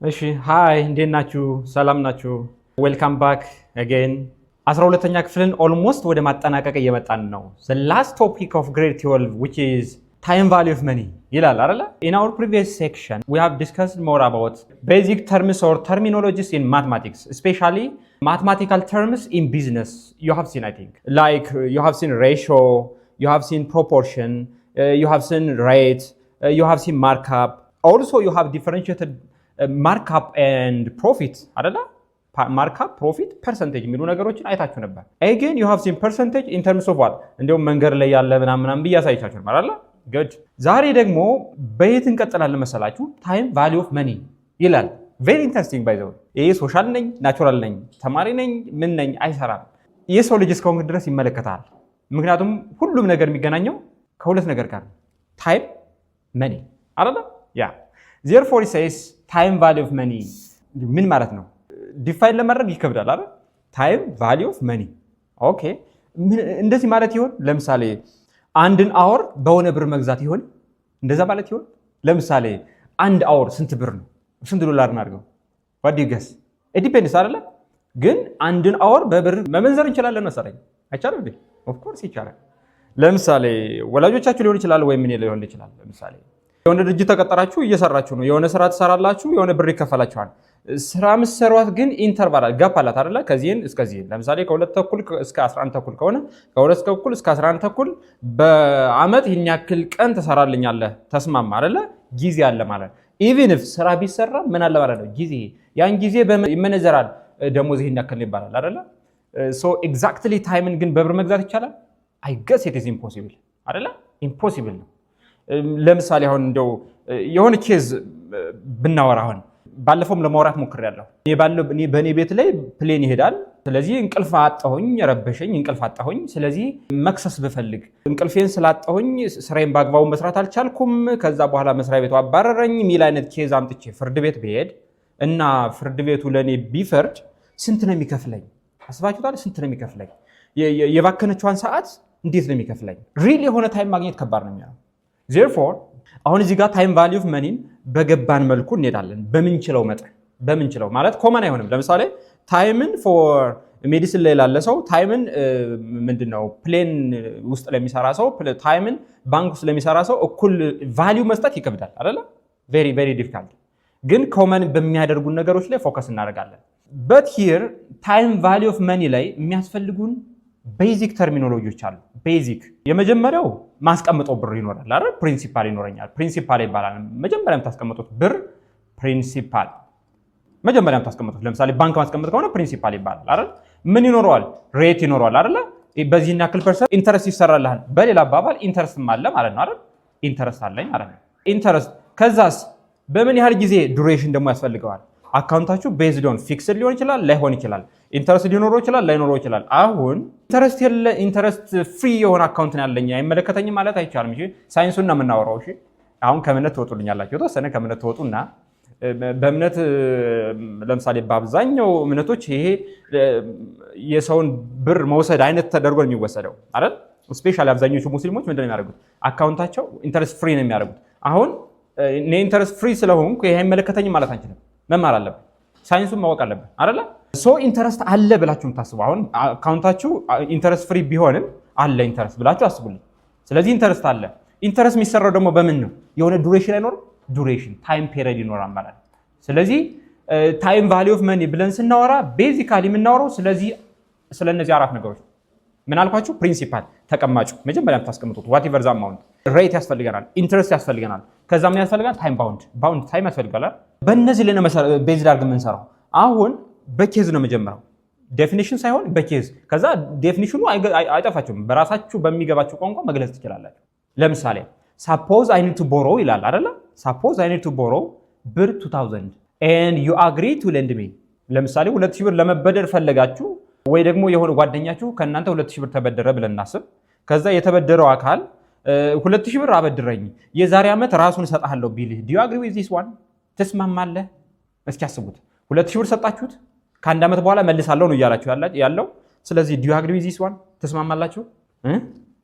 እሺ ሃይ እንዴት ናችሁ? ሰላም ናችሁ? ዌልካም ባክ አጌን 12ኛ ክፍልን ኦልሞስት ወደ ማጠናቀቅ እየመጣን ነው። the last topic of grade 12 which is time value of money ይላል አይደለ? In our previous section we have discussed more about basic terms or terminologies in mathematics, especially mathematical terms in business. You have seen, I think, like you have seen ratio, you have seen proportion, you have seen rate, you have seen markup. Also you have differentiated markup and profit አይደለ? markup, profit, percentage የሚሉ ነገሮችን አይታችሁ ነበር። Again you have seen percentage in terms of what? እንደውም መንገድ ላይ ያለ ምናምን ብያሳይቻችሁ ነበር አይደለ? Good. ዛሬ ደግሞ በየት እንቀጥላለን መሰላችሁ? time value of money ይላል። very interesting by the way. ይሄ ሶሻል ነኝ ናቹራል ነኝ ተማሪ ነኝ ምን ነኝ አይሰራም። የሰው ልጅ እስከሆነ ድረስ ይመለከታል። ምክንያቱም ሁሉም ነገር የሚገናኘው ከሁለት ነገር ጋር ነው። time money አይደለ? ያ therefore it says time value of money ምን ማለት ነው? ዲፋይን ለማድረግ ይከብዳል አይደል? time value of money ኦኬ። እንደዚህ ማለት ይሆን? ለምሳሌ አንድን አወር በሆነ ብር መግዛት ይሆን? እንደዛ ማለት ይሆን? ለምሳሌ አንድ አወር ስንት ብር ነው? ስንት ዶላር እናድርገው? what do you guess? it depends አይደለ? ግን አንድን አወር በብር መመንዘር እንችላለን መሰለኝ። አይቻልም እንዴ? of course ይቻላል። ለምሳሌ ወላጆቻችሁ ሊሆን ይችላል ወይ ምን ሊሆን ይችላል። ለምሳሌ የሆነ ድርጅት ተቀጠራችሁ እየሰራችሁ ነው። የሆነ ስራ ትሰራላችሁ፣ የሆነ ብር ይከፈላችኋል። ስራ መስራት ግን ኢንተርቫል ጋፕ አላት አይደለ? ከዚህን እስከዚህ ለምሳሌ ከ2 ተኩል እስከ 11 ተኩል ከሆነ ከ2 ተኩል እስከ 11 ተኩል በአመት ይህን ያክል ቀን ትሰራልኛለህ ተስማማ አይደለ? ጊዜ አለ ማለት ኢቭን ኢፍ ስራ ቢሰራ ምን አለ ማለት ነው? ጊዜ ያን ጊዜ ይመነዘራል። ደሞዝ ይህን ያክል ይባላል አይደለ? ሶ ኤግዛክትሊ ታይምን ግን በብር መግዛት ይቻላል? አይ ገስ ኢት ኢዝ ኢምፖሲብል አይደለ? ኢምፖሲብል ነው። ለምሳሌ አሁን እንደው የሆነ ኬዝ ብናወራ አሁን ባለፈውም ለማውራት ሞክሬያለሁ። እኔ በእኔ ቤት ላይ ፕሌን ይሄዳል። ስለዚህ እንቅልፍ አጣሁኝ፣ ረበሸኝ፣ እንቅልፍ አጣሁኝ። ስለዚህ መክሰስ ብፈልግ እንቅልፌን ስላጣሁኝ ስራዬን በአግባቡ መስራት አልቻልኩም። ከዛ በኋላ መስሪያ ቤቱ አባረረኝ የሚል አይነት ኬዝ አምጥቼ ፍርድ ቤት ብሄድ እና ፍርድ ቤቱ ለእኔ ቢፈርድ ስንት ነው የሚከፍለኝ? አስባችሁታል? ስንት ነው የሚከፍለኝ? የባከነችዋን ሰዓት እንዴት ነው የሚከፍለኝ? ሪል የሆነ ታይም ማግኘት ከባድ ነው የሚሆነው። therefore አሁን እዚህ ጋር ታይም ቫልዩ ኦፍ መኒን በገባን መልኩ እንሄዳለን። በምንችለው መጠን በምንችለው ማለት ኮመን አይሆንም። ለምሳሌ ታይምን ፎር ሜዲሲን ላይ ላለ ሰው ታይምን ምንድነው ፕሌን ውስጥ ለሚሰራ ሰው ታይምን ባንክ ውስጥ ለሚሰራ ሰው እኩል ቫልዩ መስጠት ይከብዳል አይደለ? very very difficult። ግን ኮመን በሚያደርጉን ነገሮች ላይ ፎከስ እናደርጋለን። but here time value of money ላይ የሚያስፈልጉን ቤዚክ ተርሚኖሎጂዎች አሉ። ቤዚክ የመጀመሪያው ማስቀምጠው ብር ይኖራል አይደል? ፕሪንሲፓል ይኖረኛል። ፕሪንሲፓል ይባላል። መጀመሪያ የምታስቀምጡት ብር ፕሪንሲፓል መጀመሪያ የምታስቀምጡት። ለምሳሌ ባንክ ማስቀምጥ ከሆነ ፕሪንሲፓል ይባላል አይደል? ምን ይኖረዋል? ሬት ይኖረዋል አይደል? በዚህና ያክል ፐርሰንት ኢንተረስት ይሰራልሃል። በሌላ አባባል ኢንተረስትም አለ ማለት ነው አይደል? ኢንተረስት አለኝ ማለት ነው። ኢንተረስት ከዛስ በምን ያህል ጊዜ ዱሬሽን ደግሞ ያስፈልገዋል። አካውንታችሁ ቤዝድ ኦን ፊክስድ ሊሆን ይችላል ላይሆን ይችላል። ኢንተረስት ሊኖረው ይችላል ላይኖረው ይችላል። አሁን ኢንተረስት ፍሪ የሆነ አካውንት ነው ያለኝ አይመለከተኝም ማለት አይቻልም። እሺ ሳይንሱን ነው የምናወራው። እሺ አሁን ከእምነት ትወጡልኛላችሁ። የተወሰነ ከእምነት ትወጡና በእምነት ለምሳሌ በአብዛኛው እምነቶች ይሄ የሰውን ብር መውሰድ አይነት ተደርጎ ነው የሚወሰደው አይደል? ስፔሻሊ አብዛኞቹ ሙስሊሞች ምንድን ነው የሚያደርጉት? አካውንታቸው ኢንተረስት ፍሪ ነው የሚያደርጉት። አሁን እኔ ኢንተረስት ፍሪ ስለሆንኩ ይሄ አይመለከተኝም ማለት አንችልም። መማር አለብን፣ ሳይንሱን ማወቅ አለብን አይደለ? ሶ ኢንተረስት አለ ብላችሁ የምታስቡ አሁን አካውንታችሁ ኢንተረስት ፍሪ ቢሆንም አለ ኢንተረስት ብላችሁ አስቡልኝ። ስለዚህ ኢንተረስት አለ። ኢንተረስት የሚሰራው ደግሞ በምን ነው? የሆነ ዱሬሽን አይኖርም? ዱሬሽን ታይም ፔሪድ ይኖራል ማለት ነው። ስለዚህ ታይም ቫልዩ ኦፍ መኒ ብለን ስናወራ ቤዚካሊ የምናወራው ስለነዚህ አራት ነገሮች ምን አልኳችሁ? ፕሪንሲፓል ተቀማጩ መጀመሪያ የምታስቀምጡት ዋትኤቨር ዛ አማውንት፣ ሬት ያስፈልገናል፣ ኢንተረስት ያስፈልገናል፣ ከዛ ምን ያስፈልጋል? ታይም ባውንድ ታይም ያስፈልጋል። በእነዚህ ላይ ነው ቤዝድ አድርገን የምንሰራው። አሁን በኬዝ ነው የምጀምረው፣ ዴፊኒሽን ሳይሆን በኬዝ። ከዛ ዴፊኒሽኑ አይጠፋችሁም፣ በራሳችሁ በሚገባችሁ ቋንቋ መግለጽ ትችላላችሁ። ለምሳሌ ሳፖዝ አይ ኒድ ቱ ቦሮ ይላል አይደለ? ሳፖዝ አይ ኒድ ቱ ቦሮ ብር 2000 and you agree to lend me። ለምሳሌ 2000 ብር ለመበደር ፈለጋችሁ ወይ ደግሞ የሆነ ጓደኛችሁ ከእናንተ 2000 ብር ተበደረ ብለን እናስብ። ከዛ የተበደረው አካል 2000 ብር አበድረኝ የዛሬ ዓመት ራሱን እሰጥሃለሁ ቢልህ do you agree with this one? ተስማማለህ? እስኪ አስቡት። 2000 ብር ሰጣችሁት፣ ከአንድ ዓመት በኋላ መልሳለሁ ነው እያላችሁ ያለው። ስለዚህ do you agree with this one? ተስማማላችሁ?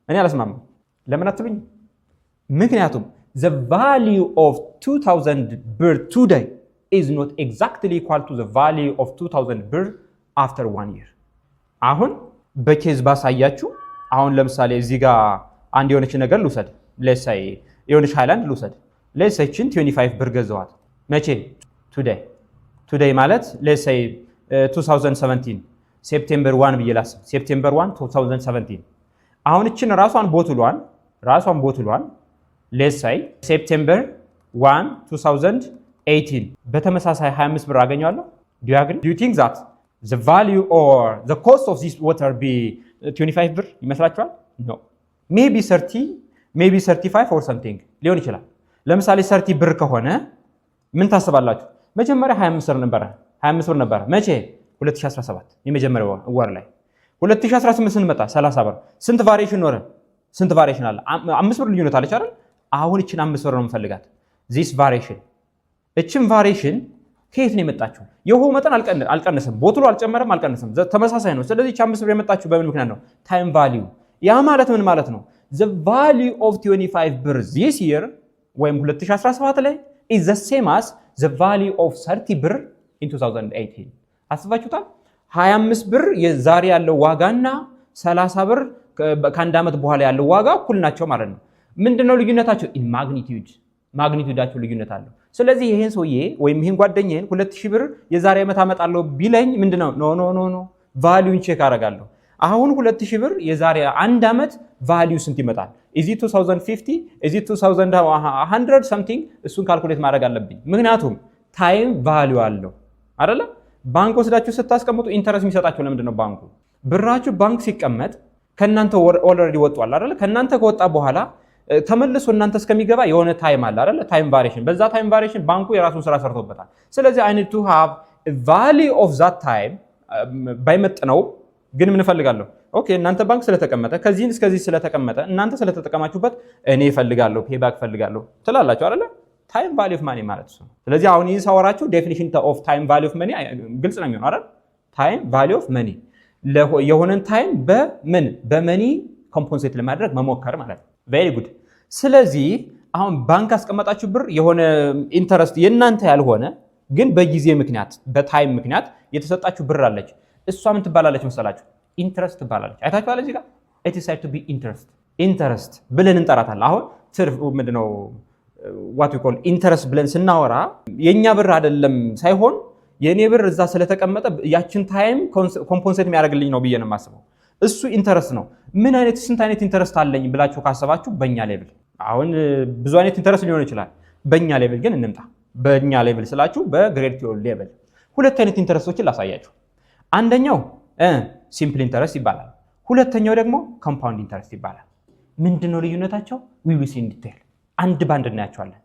እኔ አልስማማም። ለምን አትሉኝ? ምክንያቱም the value of 2000 ብር today is not exactly equal to the value of 2000 ብር after 1 year አሁን በኬዝ ባሳያችሁ አሁን ለምሳሌ እዚህ ጋር አንድ የሆነች ነገር ልውሰድ let's say የሆነች ሃይላንድ ልውሰድ let's say 25 ብር ገዛዋት መቼ today ማለት let's say 2017 ሴፕቴምበር 1 ብዬላስ ሴፕቴምበር 1 2017 አሁን እቺን ራሷን ቦትሏን let's say ሴፕቴምበር 1 2018 በተመሳሳይ 25 ብር አገኛለሁ do you agree do you think that the value or the cost of this water be 25 ብር ይመስላችኋል no maybe 30 maybe 35 or something ሊሆን ይችላል ለምሳሌ 30 ብር ከሆነ ምን ታስባላችሁ መጀመሪያ 25 ብር ነበር መቼ 2017 የመጀመሪያው ወር ላይ 2018 ስንመጣ 30 ብር ስንት ቫሪዬሽን አለ 5 ብር ልዩነት አለች አይደል አሁን እቺን 5 ብር ነው የምፈልጋት this variation እቺን ቫሪዬሽን ከየት ነው የመጣችው የውሃው መጠን አልቀነሰም ቦትሉ አልጨመረም አልቀነሰም ተመሳሳይ ነው ስለዚህ እቺ 5 ብር የመጣችው በምን ምክንያት ነው ታይም ቫልዩ ያ ማለት ምን ማለት ነው the value of 25 ብር this year ወይም 2017 ላይ is the same as the value of 30 ብር in 2018 አስባችሁታል 25 ብር የዛሬ ያለው ዋጋና 30 ብር ከአንድ አመት በኋላ ያለው ዋጋ እኩል ናቸው ማለት ነው ምንድነው ልዩነታቸው in ማግኒቲዩዳቸው ልዩነት አለው ስለዚህ ይሄን ሰውዬ ወይም ይሄን ጓደኛዬን 2000 ብር የዛሬ አመት አመጣለሁ ቢለኝ ምንድነው ኖ ቫልዩን ቼክ አደርጋለሁ አሁን 2000 ብር የዛሬ አንድ አመት ቫልዩ ስንት ይመጣል is it 2050 is it 2100 something እሱን ካልኩሌት ማድረግ አለብኝ ምክንያቱም ታይም ቫልዩ አለው አይደለ ባንክ ወስዳችሁ ስታስቀምጡ ኢንተረስት የሚሰጣችሁ ለምንድነው ባንኩ ብራችሁ ባንክ ሲቀመጥ ከናንተ ኦልሬዲ ወጥቷል አይደለ ከናንተ ከወጣ በኋላ ተመልሶ እናንተ እስከሚገባ የሆነ ታይም አለ አይደለ ታይም ቫሪዬሽን በዛ ታይም ቫሪዬሽን ባንኩ የራሱን ስራ ሰርቶበታል ስለዚህ I need to have a value of that time ባይመጥነው ግን ምን ፈልጋለሁ ኦኬ እናንተ ባንክ ስለተቀመጠ ከዚህ እስከዚህ ስለተቀመጠ እናንተ ስለተጠቀማችሁበት እኔ ፈልጋለሁ ፔባክ ፈልጋለሁ ትላላችሁ አይደለ ታይም ቫልዩ ኦፍ ማኒ ማለት ነው ስለዚህ አሁን ይሄን ሳወራችሁ ዴፊኒሽን ኦፍ ታይም ቫልዩ ኦፍ ማኒ ግልጽ ነው የሚሆነው አይደል ታይም ቫልዩ ኦፍ ማኒ የሆነን ታይም በመኒ ኮምፖንሴት ለማድረግ መሞከር ማለት ነው ቬሪ ጉድ ስለዚህ አሁን ባንክ አስቀመጣችሁ ብር የሆነ ኢንተረስት የናንተ ያልሆነ ግን በጊዜ ምክንያት በታይም ምክንያት የተሰጣችሁ ብር አለች እሷ ምን ትባላለች መሰላችሁ ኢንተረስት ትባላለች አይታችኋል እዚህ ጋር it is said to be interest ብለን እንጠራታለን አሁን ትርፍ ምንድነው what we call interest ብለን ስናወራ የኛ ብር አይደለም ሳይሆን የኔ ብር እዛ ስለተቀመጠ ያችን ታይም ኮምፖንሴት የሚያደርግልኝ ነው ብዬ ነው የማስበው እሱ ኢንተረስት ነው ምን አይነት ስንት አይነት ኢንተረስት አለኝ ብላችሁ ካሰባችሁ በእኛ ሌቭል አሁን ብዙ አይነት ኢንተረስት ሊሆን ይችላል በእኛ ሌቭል ግን እንምጣ በእኛ ሌቭል ስላችሁ በግሬድ ቲዮሪ ሌቭል ሁለት አይነት ኢንተረስቶችን ላሳያችሁ አንደኛው ሲምፕል ኢንተረስት ይባላል ሁለተኛው ደግሞ ኮምፓውንድ ኢንተረስት ይባላል ምንድነው ልዩነታቸው we will see in detail አንድ ባንድ እናያቸዋለን